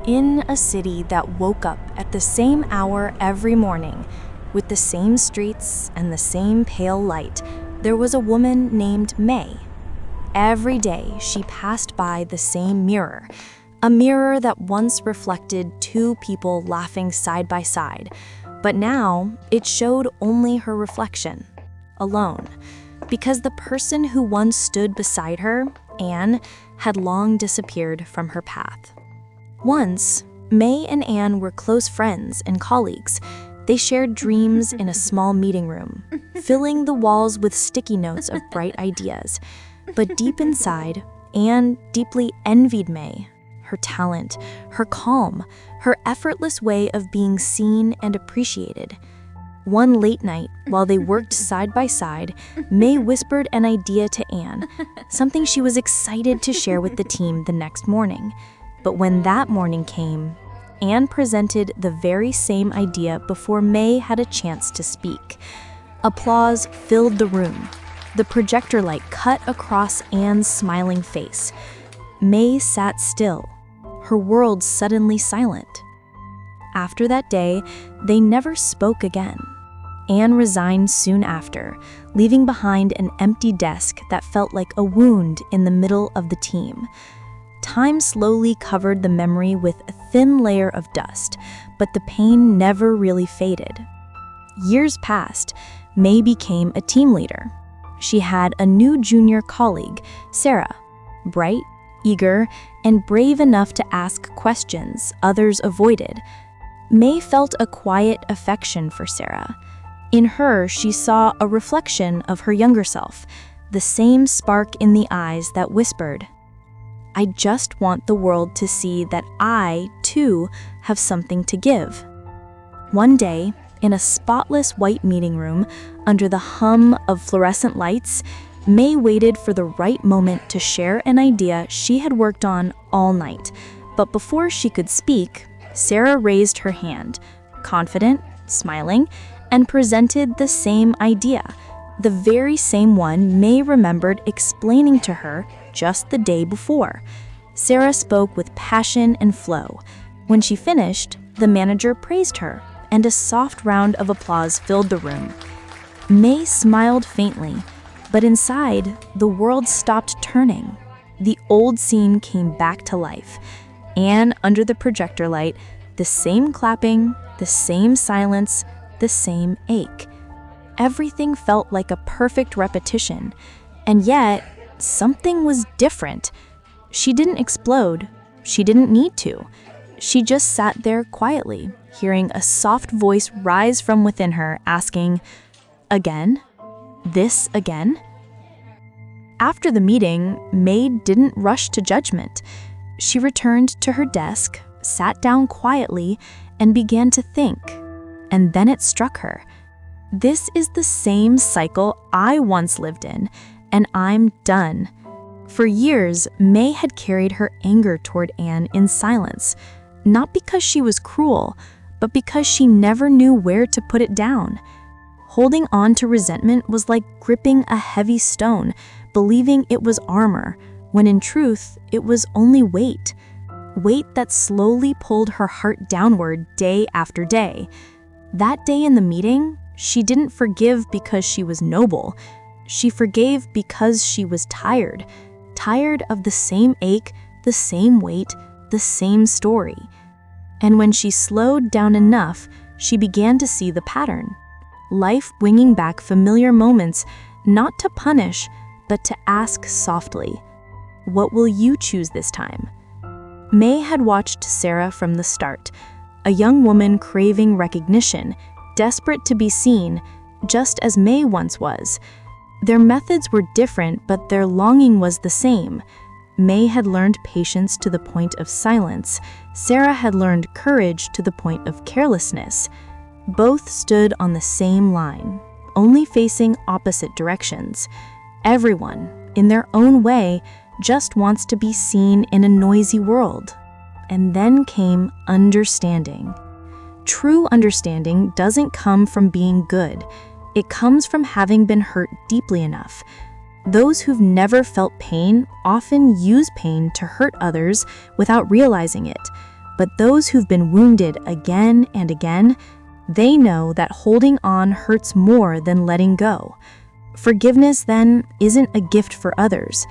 In a city that woke up at the same hour every morning, with the same streets and the same pale light, there was a woman named May. Every day she passed by the same mirror, a mirror that once reflected two people laughing side by side, but now it showed only her reflection, alone, because the person who once stood beside her, Anne, had long disappeared from her path. Once, May and Anne were close friends and colleagues. They shared dreams in a small meeting room, filling the walls with sticky notes of bright ideas. But deep inside, Anne deeply envied May, her talent, her calm, her effortless way of being seen and appreciated. One late night, while they worked side by side, May whispered an idea to Anne, something she was excited to share with the team the next morning. But when that morning came, Anne presented the very same idea before May had a chance to speak. Applause filled the room. The projector light cut across Anne's smiling face. May sat still, her world suddenly silent. After that day, they never spoke again. Anne resigned soon after, leaving behind an empty desk that felt like a wound in the middle of the team. Time slowly covered the memory with a thin layer of dust, but the pain never really faded. Years passed. May became a team leader. She had a new junior colleague, Sarah, bright, eager, and brave enough to ask questions others avoided. May felt a quiet affection for Sarah. In her, she saw a reflection of her younger self, the same spark in the eyes that whispered, "I just want the world to see that I, too, have something to give." One day, in a spotless white meeting room, under the hum of fluorescent lights, May waited for the right moment to share an idea she had worked on all night. But before she could speak, Sarah raised her hand, confident, smiling, and presented the same idea, the very same one May remembered explaining to her just the day before. Sarah spoke with passion and flow. When she finished, the manager praised her, and a soft round of applause filled the room. May smiled faintly, but inside, the world stopped turning. The old scene came back to life. Anne, under the projector light, the same clapping, the same silence, the same ache. Everything felt like a perfect repetition, and yet something was different. She didn't explode. She didn't need to. She just sat there quietly, hearing a soft voice rise from within her, asking, "Again? This again?" After the meeting, May didn't rush to judgment. She returned to her desk, sat down quietly, and began to think. And then it struck her. This is the same cycle I once lived in, and I'm done. For years, May had carried her anger toward Anne in silence, not because she was cruel, but because she never knew where to put it down. Holding on to resentment was like gripping a heavy stone, believing it was armor, when in truth, it was only weight. Weight that slowly pulled her heart downward day after day. That day in the meeting, she didn't forgive because she was noble. She forgave because she was tired. Tired of the same ache, the same weight, the same story. And when she slowed down enough, she began to see the pattern. Life bringing back familiar moments, not to punish, but to ask softly, "What will you choose this time?" May had watched Sarah from the start, a young woman craving recognition, desperate to be seen, just as May once was. Their methods were different, but their longing was the same. May had learned patience to the point of silence. Sarah had learned courage to the point of carelessness. Both stood on the same line, only facing opposite directions. Everyone, in their own way, just wants to be seen in a noisy world. And then came understanding. True understanding doesn't come from being good. It comes from having been hurt deeply enough. Those who've never felt pain often use pain to hurt others without realizing it. But those who've been wounded again and again, they know that holding on hurts more than letting go. Forgiveness, then, isn't a gift for others.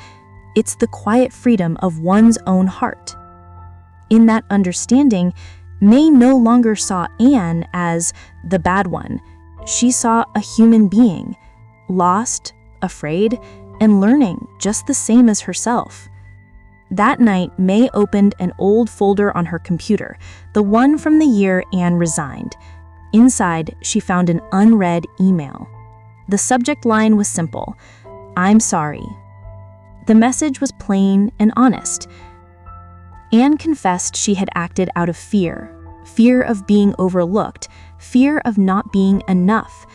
It's the quiet freedom of one's own heart. In that understanding, May no longer saw Anne as the bad one. She saw a human being, lost, afraid, and learning just the same as herself. That night, May opened an old folder on her computer, the one from the year Anne resigned. Inside, she found an unread email. The subject line was simple: "I'm sorry." The message was plain and honest. Anne confessed she had acted out of fear of being overlooked, fear of not being enough.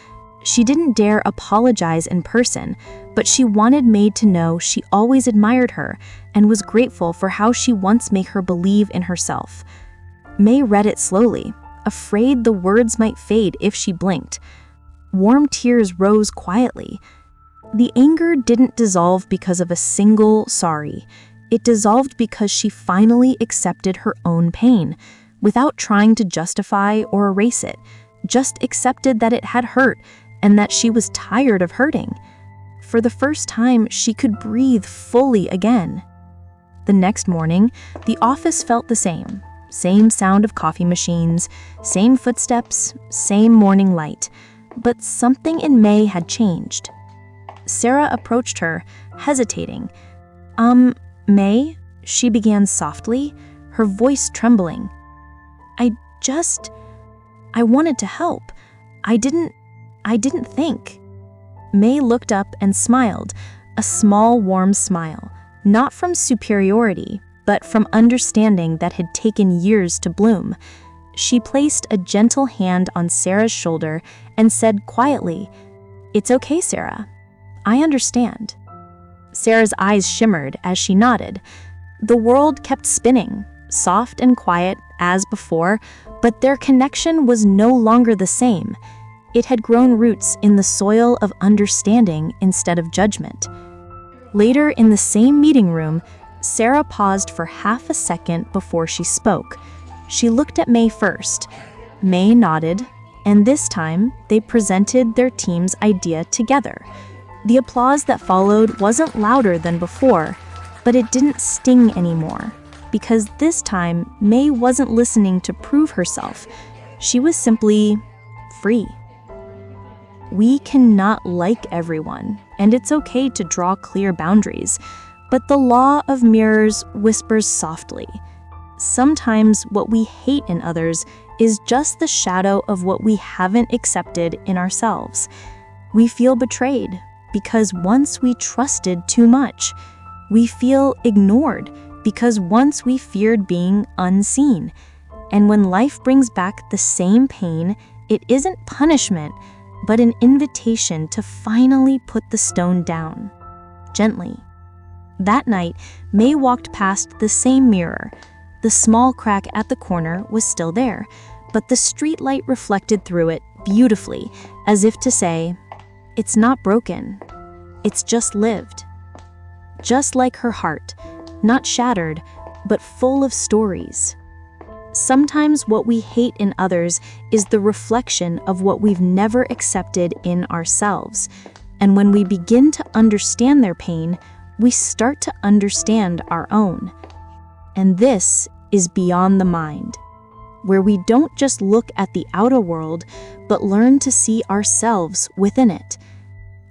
She didn't dare apologize in person, but she wanted May to know she always admired her and was grateful for how she once made her believe in herself. May read it slowly, afraid the words might fade if she blinked. Warm tears rose quietly. The anger didn't dissolve because of a single sorry. It dissolved because she finally accepted her own pain, without trying to justify or erase it, just accepted that it had hurt and that she was tired of hurting. For the first time, she could breathe fully again. The next morning, the office felt the same. Same sound of coffee machines, same footsteps, same morning light. But something in May had changed. Sarah approached her, hesitating. May?" she began softly, her voice trembling. I wanted to help. I didn't think." May looked up and smiled, a small, warm smile, not from superiority, but from understanding that had taken years to bloom. She placed a gentle hand on Sarah's shoulder and said quietly, "It's okay, Sarah. I understand." Sarah's eyes shimmered as she nodded. The world kept spinning, soft and quiet as before, but their connection was no longer the same. It had grown roots in the soil of understanding instead of judgment. Later in the same meeting room, Sarah paused for half a second before she spoke. She looked at May first. May nodded, and this time they presented their team's idea together. The applause that followed wasn't louder than before, but it didn't sting anymore, because this time May wasn't listening to prove herself. She was simply free. We cannot like everyone, and it's okay to draw clear boundaries, but the law of mirrors whispers softly. Sometimes what we hate in others is just the shadow of what we haven't accepted in ourselves. We feel betrayed because once we trusted too much. We feel ignored because once we feared being unseen. And when life brings back the same pain, it isn't punishment, but an invitation to finally put the stone down, gently. That night, May walked past the same mirror. The small crack at the corner was still there, but the street light reflected through it beautifully, as if to say, "It's not broken. It's just lived." Just like her heart, not shattered, but full of stories. Sometimes what we hate in others is the reflection of what we've never accepted in ourselves. And when we begin to understand their pain, we start to understand our own. And this is beyond the mind, where we don't just look at the outer world, but learn to see ourselves within it,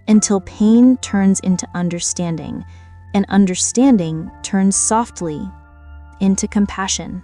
until pain turns into understanding, and understanding turns softly into compassion.